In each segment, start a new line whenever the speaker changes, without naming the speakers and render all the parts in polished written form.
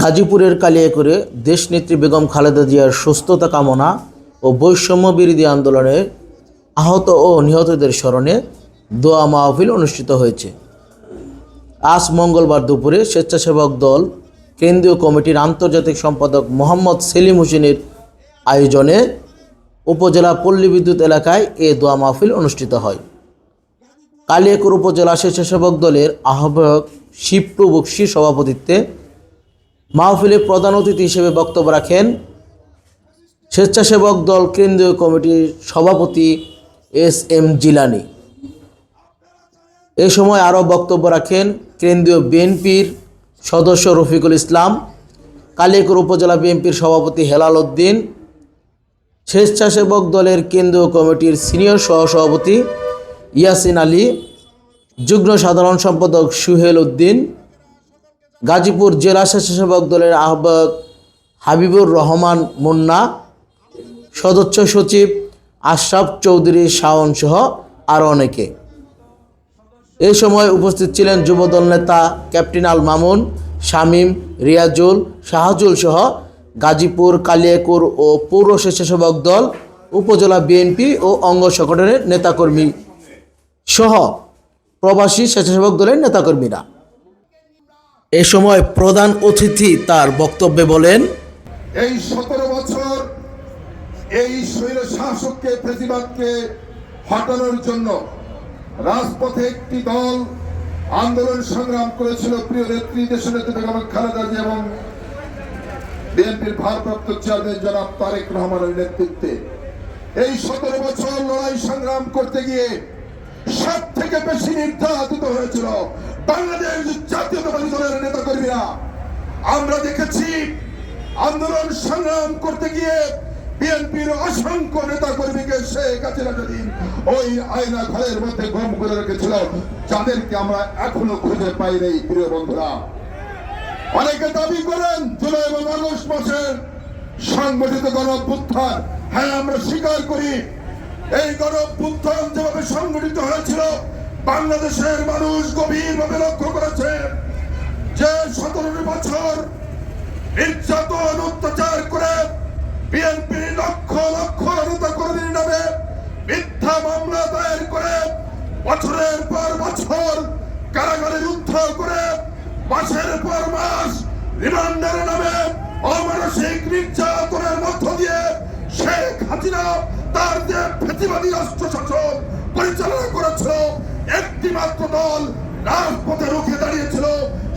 গাজীপুরের কালিয়াকৈরে দেশনেত্রী বেগম খালেদা জিয়ার সুস্থতা কামনা ও বৈষম্য বিরোধী আন্দোলনে আহত ও নিহতদের স্মরণে দোয়া মাহফিল অনুষ্ঠিত হয়েছে। আজ মঙ্গলবার দুপুরে স্বেচ্ছাসেবক দল কেন্দ্রীয় কমিটির আন্তর্জাতিক সম্পাদক মোহাম্মদ সেলিম হোসেনের আয়োজনে উপজেলা পল্লী বিদ্যুৎ এলাকায় এ দোয়া মাহফিল অনুষ্ঠিত হয়। কালিয়াকৈর উপজেলা স্বেচ্ছাসেবক দলের আহ্বায়ক শিবটু বক্সির সভাপতিত্বে মাহফিলে প্রধান অতিথি হিসেবে বক্তব্য রাখেন স্বেচ্ছাসেবক দল কেন্দ্রীয় কমিটির সভাপতি এস.এম. জিলানী। এ সময় আরও বক্তব্য রাখেন কেন্দ্রীয় বিএনপির সদস্য রফিকুল ইসলাম, কালিয়াকৈর উপজেলা বিএনপির সভাপতি হেলাল উদ্দিন, স্বেচ্ছাসেবক দলের কেন্দ্রীয় কমিটির সিনিয়র সহসভাপতি ইয়াসিন আলী, যুগ্ম সাধারণ সম্পাদক সুহেল উদ্দিন, গাজীপুর জেলা স্বেচ্ছাসেবক দলের আহ্বায়ক হাবিবুর রহমান মুন্না, সদস্য সচিব আশরাফ চৌধুরী শাওন সহ আরও অনেকে। এই সময় উপস্থিত ছিলেন যুবদল নেতা ক্যাপ্টেন আল মামুন, শামীম, রিয়াজুল, শাহজুল সহ গাজীপুর, কালিয়াকৈর ও পৌর স্বেচ্ছাসেবক দল, উপজেলা বিএনপি ও অঙ্গ সংগঠনের নেতাকর্মী সহ প্রবাসী স্বেচ্ছাসেবক দলের নেতাকর্মীরা। এ সময় প্রধান অতিথি তার বক্তব্যে বলেন,
এই 17 বছর এই স্বৈর শাসককে, ফ্যাসিবাদকে হটানোর জন্য রাজপথে একটি দল আন্দোলন সংগ্রাম করেছিল। প্রিয় নেত্রী দেশনেত্রী বেগম খালেদা জিয়া এবং বিএনপির ভারপ্রাপ্ত চেয়ারম্যান জনাব তারেক রহমানের নেতৃত্বে এই 17 বছর লড়াই সংগ্রাম করতে গিয়ে সব থেকে বেশি নির্যাতিত হয়েছিল বাংলাদেশ জাতীয়তাবাদী দলের নেতাকর্মীরা। আমরা দেখেছি আন্দোলন সংগ্রাম করতে গিয়ে বিএনপির অসংখ্য নেতাকর্মীকে শেখ হাসিনা যেদিন ওই আয়না ঘরের মধ্যে গম করে রেখেছিল, যাদেরকে আমরা এখনো খুঁজে পাই নাই। প্রিয় বন্ধুরা, অনেকে দাবি করেন জুলাই এবং আগস্ট মাসের সংগঠিত গণঅভ্যুত্থান। হ্যাঁ, আমরা স্বীকার করি এই গণঅভ্যুত্থান যেভাবে সংগঠিত হয়েছিল বাংলাদেশের মানুষ গভীরভাবে লক্ষ্য করেছে যে 17 বছর নির্যাতন অত্যাচার করে বিএনপি লক্ষ লক্ষ নেতাকর্মীর নামে মিথ্যা মামলা দায়ের করে বছরের পর বছর কারাগারে যুদ্ধ করে মাসের পর মাস রিমান্ডের নামে অমানসিক নির্যাতনের মধ্য দিয়ে শেখ হাসিনা তার যে ফ্যাসিবাদী রাষ্ট্র শাসন পরিচালনা করেছিল, একটি মাত্র দল রাজপথে রুখে দাঁড়িয়েছিল,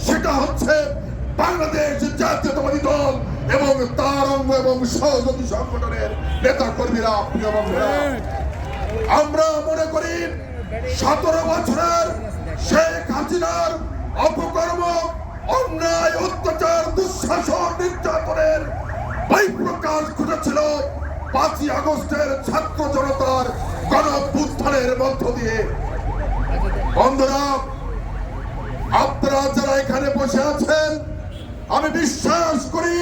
সেটা হচ্ছে বাংলাদেশ জাতীয়তাবাদী দল এবং তার অঙ্গ এবং সহযোগী সংগঠনের নেতা কর্মীরা। প্রিয় বন্ধুরা, আমরা মনে করি 17 বছরের শেখ হাসিনার অপকর্ম, অন্যায়, অত্যাচার, দুঃশাসন, নির্যাতনের বহিঃপ্রকাশ ঘটেছিল 5ই আগস্টের ছাত্র জনতার গণঅভ্যুত্থানের মধ্য দিয়ে। বন্ধুরা, আপনারা যারা এখানে বসে আছেন, আমি বিশ্বাস করি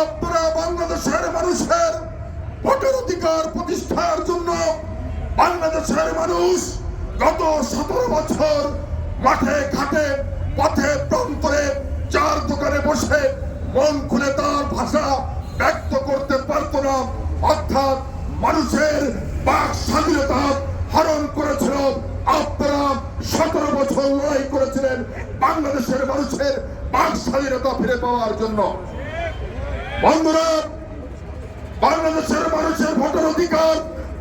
আপনারা বাংলাদেশের মানুষের ভোটের অধিকার প্রতিষ্ঠার জন্য বাংলাদেশের মানুষ গত 17 বছর মাঠে ঘাটে, পথে প্রান্তরে, চার দোকানে বসে মন খুলে তার ভাষা ব্যক্ত করতে পারত না, অর্থাৎ মানুষের বাক স্বাধীনতা হরণ করেছিল। আপনারা 17 বছর লড়াই করেছিলেন বাংলাদেশের মানুষের বাক স্বাধীনতা ফিরে পাওয়ার জন্য। বন্ধুরা, বাংলাদেশের মানুষের ভোটের অধিকার,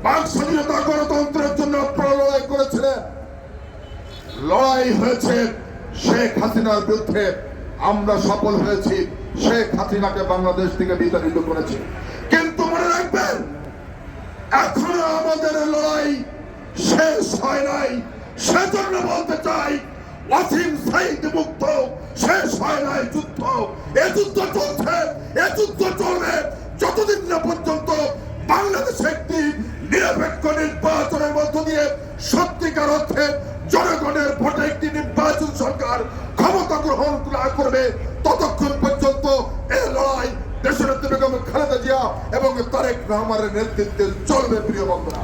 বাক স্বাধীনতা, গণতন্ত্রের জন্য আপনারা লড়াই করেছিলেন। লড়াই হয়েছে শেখ হাসিনার বিরুদ্ধে, আমরা সফল হয়েছি, শেখ হাসিনাকে বাংলাদেশ থেকে বিতাড়িত করেছি। কিন্তু মনে রাখবেন, এখনো আমাদের লড়াই শেষ হয় নাই। সেজন্য বলতে চাই, ওয়াসিম সাঈদ মুক্ত শেষ হয় নাই যুদ্ধ। এ যুদ্ধ চলছে, এ যুদ্ধ চলবে যতদিন না পর্যন্ত বাংলাদেশে একটি নিরপেক্ষ নির্বাচনের মধ্য দিয়ে সত্যিকার অর্থে জনগণের ভোটে একটি নির্বাচন সরকার ক্ষমতা গ্রহণ না করবে, ততক্ষণ পর্যন্ত এই লড়াই দেশনেত্রী বেগম খালেদা জিয়া এবং তারেক রহমানের নেতৃত্বে চলবে। প্রিয় বন্ধুরা।